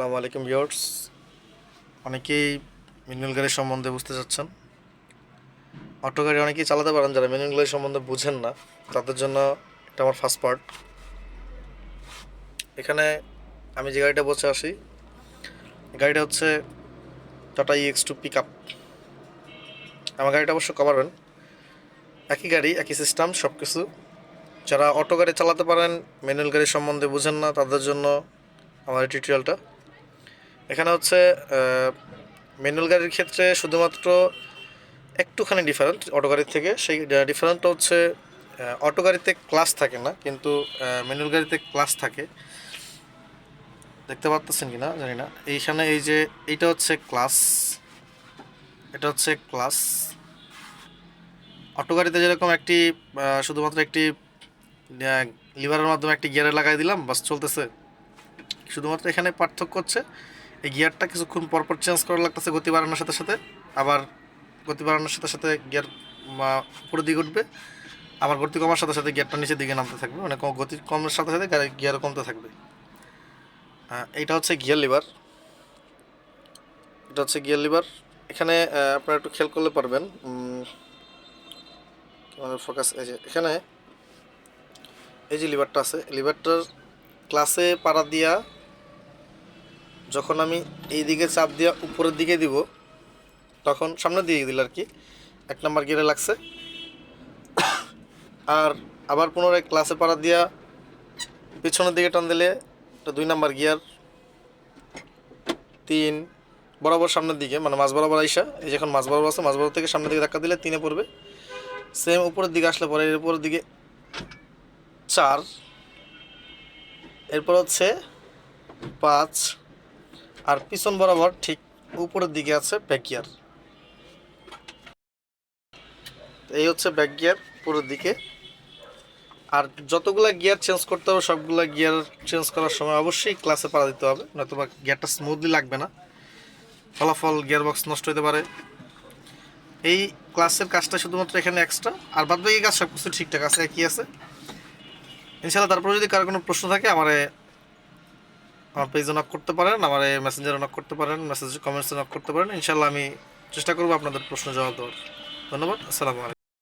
আসসালামু আলাইকুম ভিউয়ার্স। অনেকেই ম্যানুয়াল গাড়ি সম্বন্ধে বুঝতে চাচ্ছেন। অটো গাড়ি অনেকেই চালাতে পারেন, যারা ম্যানুয়াল গাড়ি সম্বন্ধে বুঝেন না তাদের জন্য এটা আমার ফার্স্ট পার্ট। এখানে আমি যে গাড়িটা বসে আসি, গাড়িটা হচ্ছে টাটা EX2 পিক আপ। আমার গাড়িটা অবশ্য কভারবেন, একই গাড়ি একই সিস্টেম সব কিছু। যারা অটো গাড়ি চালাতে পারেন, ম্যানুয়াল গাড়ি সম্বন্ধে বুঝেন না তাদের জন্য আমার এই টিউটোরিয়ালটা। এখানে হচ্ছে ম্যানুয়াল গাড়ির ক্ষেত্রে শুধুমাত্র একটুখানি ডিফারেন্ট অটো গাড়ির থেকে। সেই ডিফারেন্টটা হচ্ছে অটো গাড়িতে ক্লাস থাকে না, কিন্তু ম্যানুয়াল গাড়িতে ক্লাস থাকে। দেখতে পাচ্ছেন কি না জানি না, এইখানে এই যে এইটা হচ্ছে ক্লাস, এটা হচ্ছে ক্লাস। অটো গাড়িতে যেরকম একটি শুধুমাত্র একটি লিভারের মাধ্যমে একটি গিয়ারে লাগাই দিলাম, বাস চলতেছে। শুধুমাত্র এখানে পার্থক্য হচ্ছে এই গিয়ারটা কিছুক্ষণ পরপর চেঞ্জ করা লাগতেছে গতি বাড়ানোর সাথে সাথে। আবার গতি বাড়ানোর সাথে সাথে গিয়ার উপরের দিকে উঠবে, আবার গতি কমার সাথে সাথে গিয়ারটা নিচের দিকে নামতে থাকবে, মানে গতি কমার সাথে সাথে গিয়ার কমতে থাকবে। এইটা হচ্ছে গিয়ার লিভার, এটা হচ্ছে গিয়ার লিভার। এখানে আপনারা একটু খেয়াল করলে পারবেন, ফোকাস এই যে এখানে এই যে লিভারটা আছে, লিভারটার ক্লাসে পাড়া দিয়া যখন আমি এই দিকে চাপ দিয়া উপরের দিকে দিব, তখন সামনের দিকে দিল আর কি, 1 নাম্বার গিয়ারে লাগছে। আর আবার পুনরায় ক্লাসে পাড়া দিয়া পিছনের দিকে টান দিলে এটা 2 নাম্বার গিয়ার। 3 বরাবর সামনের দিকে, মানে মাঝ বরাবর আইসা, এই যখন মাঝ বরাবর আছে, মাঝ বরাবর থেকে সামনের দিকে ধাক্কা দিলে 3-এ পড়বে। সেম উপরের দিকে আসলে পরে এর উপরের দিকে 4, এরপর হচ্ছে 5, আর পিছন বরাবর ঠিক উপরের দিকে আছে ব্যাক গিয়ার। এই হচ্ছে ব্যাক গিয়ার উপরের দিকে। আর যতগুলা গিয়ার চেঞ্জ করতে হবে সবগুলা গিয়ার চেঞ্জ করার সময় অবশ্যই ক্লাসে পাড়া দিতে হবে, নয়তো বা গিয়ারটা স্মুথলি লাগবে না, ফলাফল গিয়ার বক্স নষ্ট হতে পারে। এই ক্লাসের কাজটা শুধুমাত্র এখানে এক্সট্রা, আর বাদ বাকি কাজ সব কিছু ঠিকঠাক আছে, একই আছে ইনশাল্লাহ। তারপরে যদি কারো কোনো প্রশ্ন থাকে আমার পেজে নক করতে পারেন, আমার মেসেঞ্জারে নক করতে পারেন, মেসেজ কমেন্টসে নক করতে পারেন। ইনশাল্লাহ আমি চেষ্টা করবো আপনাদের প্রশ্ন জবাব দেওয়ার। ধন্যবাদ। আসসালামু আলাইকুম।